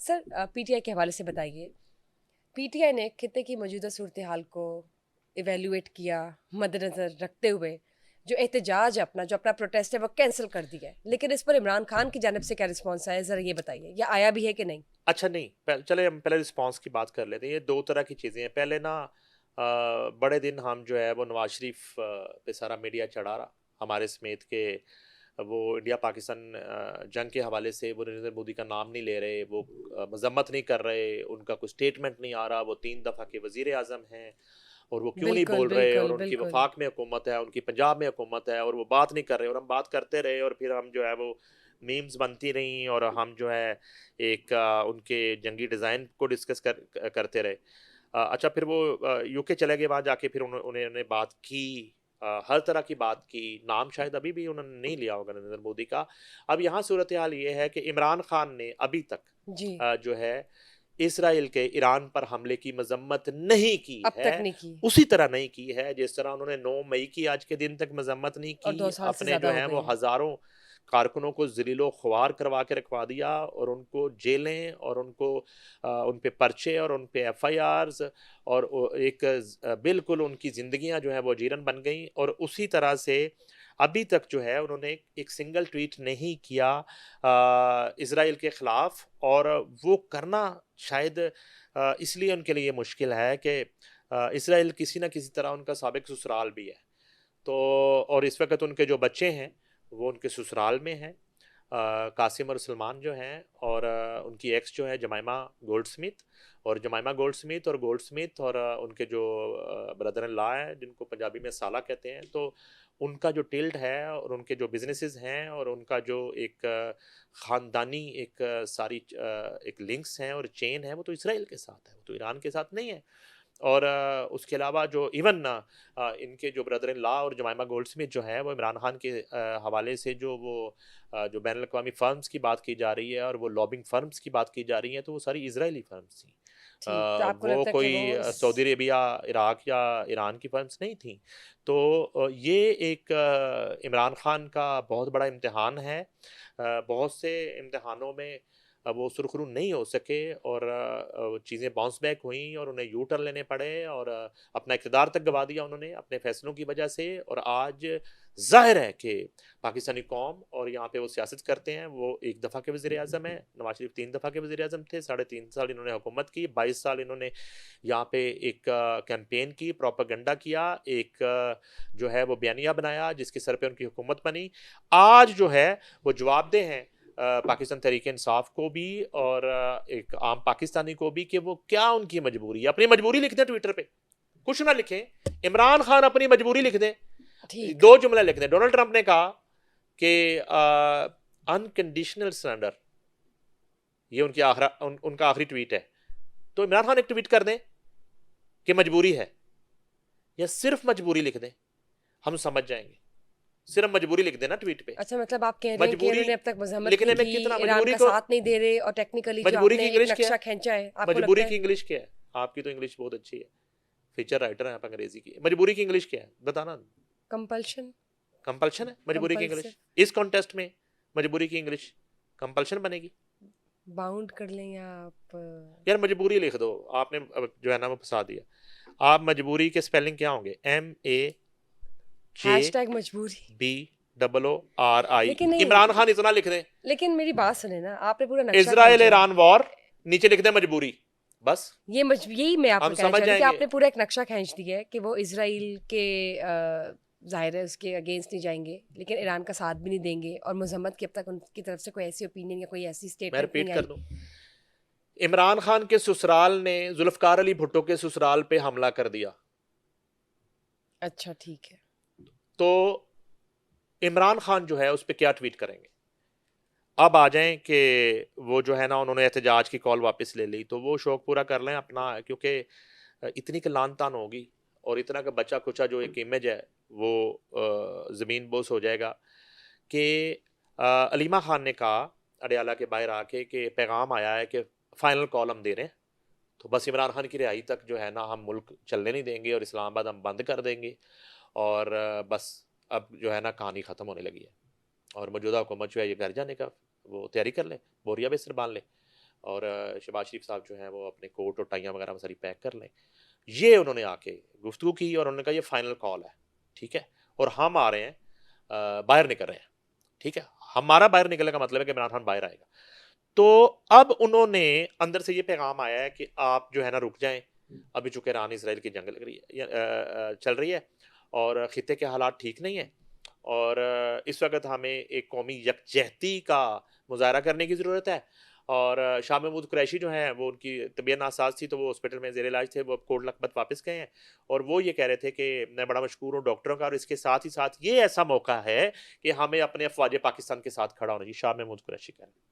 Sir PTI के हवाले से बताइए, पीटीआई ने खित्ते की मौजूदा सूरत हाल को इवेल्युएट किया, मद्देनजर रखते हुए जो एहतजाज है अपना, जो अपना प्रोटेस्ट है वो कैंसिल कर दिया है, लेकिन इस पर इमरान खान की जानिब से क्या रिस्पॉन्स आया, ज़रा ये बताइए, या आया भी है कि नहीं? अच्छा नहीं, चले हम पहले रिस्पांस की बात कर लेते हैं। ये दो तरह की चीज़ें हैं। पहले ना बड़े दिन हम जो है वो नवाज शरीफ पे सारा मीडिया चढ़ा रहा, हमारे समेत के वो इंडिया पाकिस्तान जंग के हवाले से वो नरेंद्र मोदी का नाम नहीं ले रहे, वो मजम्मत नहीं कर रहे, उनका कोई स्टेटमेंट नहीं आ रहा, वो 3 दफ़ा के वजीर आज़म हैं और वो क्यों नहीं बिल्कुल बोल रहे, और बिल्कुल उनकी बिल्कुल। वफाक में हुकूमत है, उनकी पंजाब में हुकूमत है और वो बात नहीं कर रहे, और हम बात करते रहे और फिर हम जो है वो मीम्स बनती रहीं और हम जो है एक उनके जंगी डिज़ाइन को डिस्कस करते रहे। अच्छा, फिर वो यूके चले गए, वहाँ जाके फिर उन्होंने बात की, हर तरह की बात की, नाम शायद अभी भी उन्होंने नहीं लिया होगा नरेंद्र मोदी का। अब यहाँ सूरत हाल ये है कि इमरान खान ने अभी तक जी। जो है इसराइल के ईरान पर हमले की मजम्मत नहीं की अब है, तक नहीं की। उसी तरह नहीं की है जिस तरह उन्होंने 9 मई की आज के दिन तक मजम्मत नहीं और की। 2 साल से अपने ज़्यादा जो हो है गए वो हैं। हजारों कारकुनों को जलीलो ख्वार करवा के रखवा दिया और उनको जेलें और उनको उन पे पर्चे और उन पे एफआईआर्स और एक बिल्कुल उनकी ज़िंदगियां जो है वो जीरन बन गई। और उसी तरह से अभी तक जो है उन्होंने एक सिंगल ट्वीट नहीं किया इसराइल के ख़िलाफ़। और वो करना शायद इसलिए उनके लिए मुश्किल है कि इसराइल किसी न किसी तरह उनका साबिक ससुराल भी है। तो और इस वक्त उनके जो बच्चे हैं वो उनके ससुराल में हैं, कासिम और सलमान जो हैं, और उनकी एक्स जो है जमाइमा गोल्डस्मिथ, और जमाइमा गोल्डस्मिथ और उनके जो ब्रदर इन लॉ हैं जिनको पंजाबी में साला कहते हैं, तो उनका जो टिल्ट है और उनके जो बिजनेसेस हैं और उनका जो एक ख़ानदानी एक सारी एक लिंक्स हैं और चेन है, वो तो इसराइल के साथ है, वो तो ईरान के साथ नहीं है। और उसके अलावा जो इवन इनके जो ब्रदर इन लॉ और जमाइमा गोल्डस्मिथ जो है वो इमरान खान के हवाले से जो वो जो बैन अवी फर्म्स की बात की जा रही है और वो लॉबिंग फर्म्स की बात की जा रही है, तो वो सारी इजरायली फर्म्स थी। ठीक, तो आपको वो लगता है कि वो कोई सऊदी अरेबिया, इराक या ईरान की फर्म्स नहीं थी। तो ये एक इमरान खान का बहुत बड़ा इम्तिहान है। बहुत से इम्तिहानों में वो सुरखरू नहीं हो सके और चीज़ें बाउंस बैक हुई और उन्हें यू टर्न लेने पड़े और अपना इक़्तिदार तक गवा दिया उन्होंने अपने फैसलों की वजह से। और आज ज़ाहिर है कि पाकिस्तानी कौम और यहाँ पे वो सियासत करते हैं, वो 1 दफ़ा के वज़ीर आज़म हैं, नवाज शरीफ 3 दफ़ा के वज़ीर आज़म थे, 3.5 साल इन्होंने हुकूमत की, 22 साल इन्होंने यहाँ पे एक कैंपेन की, प्रोपेगेंडा किया, एक जो है वो बयानिया बनाया जिसके सर पे उनकी हुकूमत बनी। आज जो है वो जवाबदेह हैं पाकिस्तान तहरीक इंसाफ को भी और एक आम पाकिस्तानी को भी कि वो क्या उनकी मजबूरी है। अपनी मजबूरी लिख दें ट्विटर पे, कुछ ना लिखें, इमरान खान अपनी मजबूरी लिख दें, ठीक। 2 जुमले लिख दें। डोनाल्ड ट्रंप ने कहा कि अनकंडीशनल सरेंडर, ये उनका आखिरी ट्वीट है। तो इमरान खान एक ट्वीट कर दें कि मजबूरी है, या सिर्फ मजबूरी लिख दें, हम समझ जाएंगे। सिर्फ मजबूरी लिख देना ट्वीट पे। अच्छा, मतलब आप कह रहे हैं कि मजबूरी उन्होंने अब तक मजम्मत नहीं लिखने में की, कितना, ईरान मजबूरी का को, साथ नहीं दे रहे, और टेक्निकली जो मजबूरी की आपने एक इंग्लिश क्या नक्शा है, खींचा है, आपको मजबूरी लगता है? की इंग्लिश क्या है? आपकी तो इंग्लिश बहुत अच्छी है, फीचर राइटर हैं आप अंग्रेजी की। मजबूरी की इंग्लिश क्या है बताना। कंपल्शन। कंपल्शन है मजबूरी की कंपल्सिव। इंग्लिश। इस कॉन्टेस्ट में मजबूरी की इंग्लिश कंपल्शन बनेगी। बाउंड कर लें या आप यार मजबूरी लिख दो, आपने अब जो है ना वो फंसा दिया। आप मजबूरी के स्पेलिंग क्या होंगे? MAJ हैशटैग मजबूरी। BOORI। लेकिन नहीं, इमरान खान इतना लिख दें, लेकिन मेरी बात सुने ना, आपने पूरा नक्शा इजराइल खींचा है। ईरान वॉर, नीचे लिख दें मजबूरी, बस यही मैं आपको हम कहना समझ चाहती हूँ कि जाएंगे। आपने पूरा एक नक्शा खींच दिया है कि वो इसराइल के ज़ाहिर है उसके अगेंस्ट नहीं जाएंगे, लेकिन ईरान का साथ भी नहीं देंगे, और मजम्मत की अब तक उनकी तरफ से कोई ऐसी ओपिनियन या कोई ऐसी मैं स्टेटमेंट रिपीट नहीं कर आई। दूं, इमरान खान के ससुराल ने जुल्फकार अली भुट्टो के ससुराल पे हमला कर दिया। अच्छा, ठीक है। तो इमरान खान जो है उस पर क्या ट्वीट करेंगे? अब आ जाएं कि वो जो है ना उन्होंने एहतजाज की कॉल वापस ले ली, तो वो शौक पूरा कर लें अपना, क्योंकि इतनी का लान तान होगी और इतना का बचा कुचा जो एक इमेज है वो ज़मीन बोस हो जाएगा। कि अलीमा खान ने कहा अडयाला के बाहर आके कि पैगाम आया है कि फाइनल कॉल हम दे रहे हैं, तो बस इमरान खान की रिहाई तक जो है ना हम मुल्क चलने नहीं देंगे और इस्लामाबाद हम बंद कर देंगे। और बस अब जो है ना कहानी ख़त्म होने लगी है और मौजूदा हुकूमत जो है ये घर जाने का वो तैयारी कर ले, बोरिया बिस्तर बांध ले और शहबाज शरीफ साहब जो हैं वो अपने कोट और टाइयाँ वगैरह सारी पैक कर लें। ये उन्होंने आके गुफ्तगू की और उन्होंने कहा ये फाइनल कॉल है, ठीक है, और हम आ रहे हैं, बाहर निकल रहे हैं, ठीक है। हमारा बाहर निकलने का मतलब है कि इमरान खान बाहर आएगा। तो अब उन्होंने अंदर से ये पैगाम आया है कि आप जो है ना रुक जाएं, अभी चूंकि ईरान इसराइल की जंग लग रही है, चल रही है और खित्ते के हालात ठीक नहीं है, और इस वक्त हमें एक कौमी यकजहती का मुजाहरा करने की ज़रूरत है। और शाह महमूद कुरैशी जो हैं वो उनकी तबीयत नासाज थी, तो वो हॉस्पिटल में ज़ेर इलाज थे, वो अब कोट लखपत वापस गए हैं। और वो ये कह रहे थे कि मैं बड़ा मशकूर हूँ डॉक्टरों का, और इसके साथ ही साथ ये ऐसा मौका है कि हमें अपने अफवाज पाकिस्तान के साथ खड़ा होना चाहिए। शाह महमूद कुरैशी कह रहे हैं,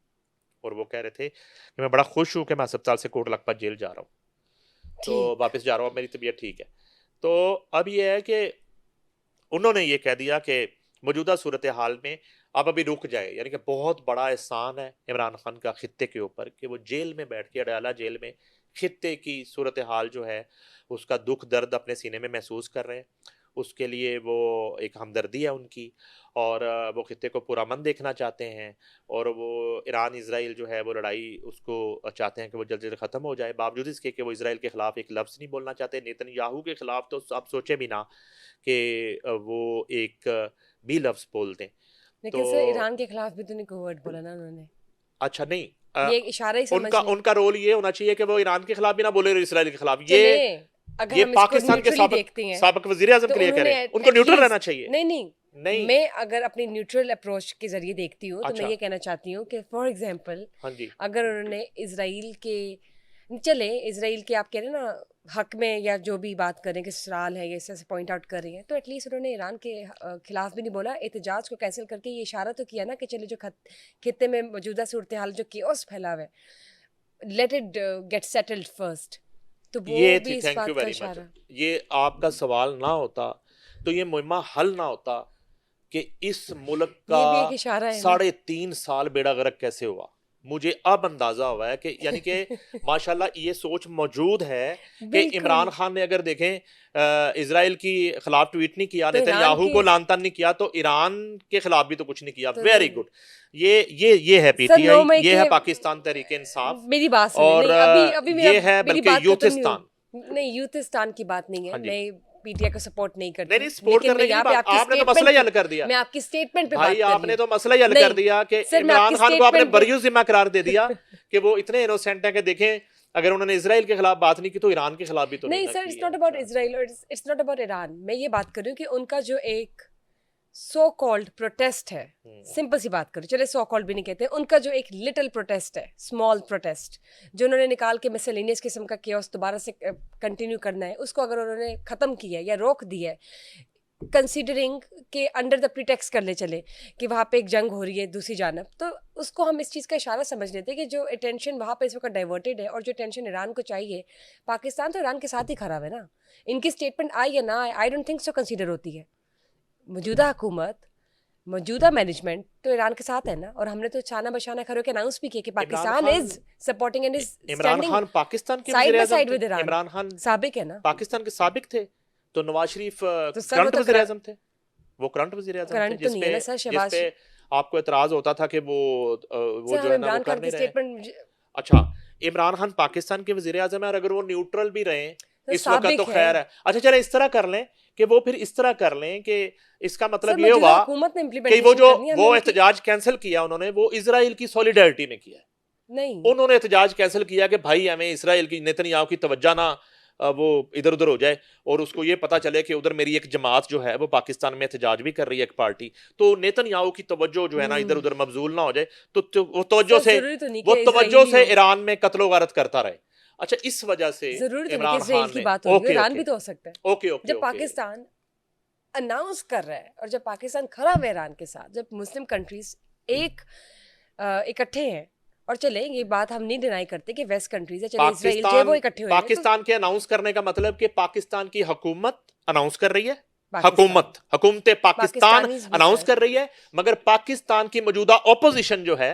और वो कह रहे थे कि मैं बड़ा खुश हूँ कि मैं अस्पताल से कोट लखपत जेल जा रहा हूँ, तो ठीक। वापस जा रहा हूँ, मेरी तबीयत ठीक है। तो अब ये है कि उन्होंने ये कह दिया कि मौजूदा सूरत हाल में आप अभी रुक जाए, यानी कि बहुत बड़ा एहसान है इमरान खान का खित्ते के ऊपर कि वो जेल में बैठ के, अडयाला जेल में, खित्ते की सूरत हाल जो है उसका दुख दर्द अपने सीने में महसूस कर रहे हैं। उसके लिए वो एक हमदर्दी है उनकी, और वो खित्ते को पुरअमन देखना चाहते हैं, और वो ईरान इसराइल जो है वो लड़ाई उसको चाहते हैं कि वो जल्दी जल्दी ख़त्म हो जाए, बावजूद इसके कि वो इसराइल के ख़िलाफ़ एक लफ्ज़ नहीं बोलना चाहते। नेतन्याहू के ख़िलाफ़ तो आप सोचे भी ना कि वो एक भी लफ्ज़ बोल दें। लेकिन तो सर ईरान के खिलाफ भी तो नहीं कोई वर्ड बोला ना उन्होंने, अच्छा नहीं, ये एक इशारा ही समझ उनका लें। उनका रोल ये होना चाहिए कि वो ईरान के खिलाफ भी ना बोले और इसराइल के खिलाफ। चले, अगर ये हम इसको पाकिस्तान के न्यूट्रली देखते हैं साबिक वजीर आजम तो के लिए कह रहे उन्होंने हैं, उनको न्यूट्रल रहना एटलीस्ट, चाहिए। नहीं नहीं, नहीं, मैं अगर अपनी न्यूट्रल अप्रोच के जरिए देखती हूँ तो मैं अच्छा, ये कहना चाहती हूँ कि फॉर एग्जांपल हाँ जी, अगर उन्होंने इसराइल के, चले इसराइल के आप कह रहे हैं ना हक में या जो भी बात करें कि ससुराल है, ये ऐसे पॉइंट आउट कर रही हैं, तो एटलीस्ट उन्होंने ईरान के खिलाफ भी नहीं बोला, एहतजाज को कैंसिल करके ये इशारा तो किया ना कि चले जो खित्ते में मौजूदा सूरत हाल जो केओस फैला हुआ है, let it get settled first, तो वो ये भी थी, इस थैंक यू बात का वेरी मच। इशारा। ये आपका सवाल ना होता तो ये मुहिम्मा हल ना होता कि इस मुल्क का ये भी एक इशारा है ना। 3.5 साल बेड़ा गर्क कैसे हुआ। मुझे अब अंदाजा हुआ है कि यानी कि माशाल्लाह ये सोच मौजूद है कि बिल्कुल। इमरान खान ने अगर देखें इजराइल की खिलाफ ट्वीट नहीं किया, तो ईरान नेतन्याहू के को लानतान नहीं किया, तो ईरान के खिलाफ भी तो कुछ नहीं किया। तो वेरी गुड। ये है सर 9 पीटीआई, मई ये है के, पाकिस्तान तहरीक इंसाफ, मेरी बात सुनिए, और नहीं अभी अभी ये है मेरी बल्कि बात खत्म नहीं यूथिस्तान। हुई, नहीं यूथिस्तान की बात नहीं है, हाँ जी, मैं पीटीआई को सपोर्ट नहीं नहीं करती, नहीं, सपोर्ट लेकिन मैं करने की यहाँ नहीं पे बात, आपकी आपने तो मसला ही हल कर दिया मैं आपकी स्टेटमेंट पे बात भाई, कर रही आपने हूँ। तो मसला ही हल कर नहीं दिया कि सर, मैं इमरान आपकी खान को आपने स्टेटमेंट पे, बरियू जिम्मा करार दे दिया कि वो इतने इनोसेंट हैं कि देखें अगर उन्होंने इसराइल के खिलाफ बात नहीं की तो ईरान के खिलाफ भी तो नहीं नहीं ना सर, की इट्स है। नॉट अबाउट अच्छा, Israel, it's not about Iran, मैं ये बात कर रही हूँ कि उनका जो एक सो कॉल्ड प्रोटेस्ट है, सिंपल सी बात करो, चले सो कॉल्ड भी नहीं कहते, उनका जो एक लिटिल प्रोटेस्ट है, स्मॉल प्रोटेस्ट जो उन्होंने निकाल के मिसलेनियस किस्म का केओस दोबारा से कंटिन्यू करना है, उसको अगर उन्होंने ख़त्म किया या रोक दिया है, कंसीडरिंग के अंडर द प्रीटेक्स कर ले चले कि वहाँ पे एक जंग हो रही है दूसरी जानब, तो उसको हम इस चीज़ का इशारा समझ लेते हैं कि जो अटेंशन वहाँ पे इस वक्त डाइवर्टेड है और जो अटेंशन ईरान को चाहिए, पाकिस्तान तो ईरान के साथ ही खराब है ना, इनकी स्टेटमेंट आए या ना आए, I don't think so consider होती है। मौजूदा हुकूमत, मौजूदा मैनेजमेंट तो ईरान के साथ है ना, और हमने तो छाना बशाना खड़े होकर अनाउंस भी किया कि Pakistan is supporting and is Imran standing Khan Pakistan के साइड वजीर बाय आजम साइड थे। विद ईरान, इमरान खान साबिक है ना, पाकिस्तान के साबिक थे, तो नवाज शरीफ तो सर वो करंट तो वजीर आजम थे, वो करंट वजीर आजम थे, करंट तो नहीं है ना सर, शहबाज। जिसपे आपको एतराज होता था कि वो सर जो हम है ना वो इमरान कर खान की नहीं रहे। स्टेटमेंट अच्छा, इमरान खान पाकिस्तान के वजीर आजम है, और अगर वो न्यूट्रल भी रहे तो इस वक्त साबिक तो खैर है। अच्छा चले इस तरह कर लें कि वो फिर इस तरह कर लें कि इसका सर मतलब ये मौजूदा हुआ हुकूमत ने कि इम्प्लीमेंटेशन करनी है, वो हमने एहतजाज कैंसिल किया उन्होंने, वो इजराइल की सॉलिडारिटी में किया है। नहीं, उन्होंने एहतजाज कैंसिल किया कि भाई हमें इसराइल की, नेतन्याहू की तवज्जो ना वो इधर उधर हो जाए, और उसको ये पता चले कि उधर मेरी एक जमात जो है वो पाकिस्तान में एहतजाज भी कर रही है, एक पार्टी, तो नेतन्याहू की तवज्जो जो है ना इधर उधर मबजूल ना हो जाए, तो वो तवज्जो सर से जरूरी तो नहीं कि इजराइली हो, ईरान में कत्लो गारत करता रहे। अच्छा, इस वजह से जरूरी तो नहीं कि इमरान इजराइल खान की ने, बात हो रही है, ओके ईरान ओके भी तो हो सकता है। ओके ओके जब ओके पाकिस्तान अनाउंस कर रहा है और जब पाकिस्तान खड़ा है ईरान के साथ, जब मुस्लिम कंट्रीज एक इकट्ठे हैं, और चले ये बात हम नहीं डिनाई करते कि वेस्ट कंट्रीज है, चले इसराइल जो है वो इकट्ठे हुए हैं, तो पाकिस्तान के अनाउंस करने का मतलब कि पाकिस्तान की हुकूमत अनाउंस कर रही है, पाकिस्तान हुकूमत पाकिस्तान पाकिस्तानीज भी अनाउंस सर, कर रही है, मगर पाकिस्तान की मौजूदा ओपोजिशन जो है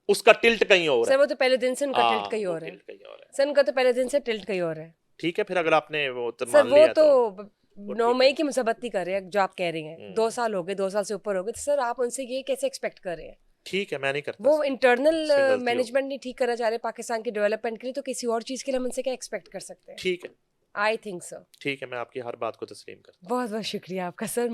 उसका टिल्ट कहीं और सर है। वो तो पहले दिन से उनका टिल्ट कहीं वो और है, टिल्ट कहीं और है। सर उनका तो पहले दिन से टिल्ट कहीं और है। ठीक है, फिर अगर आपने वो तो सर मान वो लिया तो वो 9 ठीक मई है। की मुसब्बत कर रहे हैं जो आप कह रही हैं, 2 साल हो गए, 2 साल से ऊपर हो गए, तो सर आप उनसे ये कैसे एक्सपेक्ट कर रहे हैं? ठीक है, मैं नहीं करता वो इससे इंटरनल गलती हो मैनेजमेंट नहीं ठीक करना चाह रहे पाकिस्तान के डेवलपमेंट के लिए, तो किसी और चीज़ के लिए हम उनसे क्या एक्सपेक्ट कर सकते हैं? ठीक है, आई थिंक सो। ठीक है, मैं आपकी हर बात को तस्लीम करता हूँ। बहुत बहुत शुक्रिया आपका सर।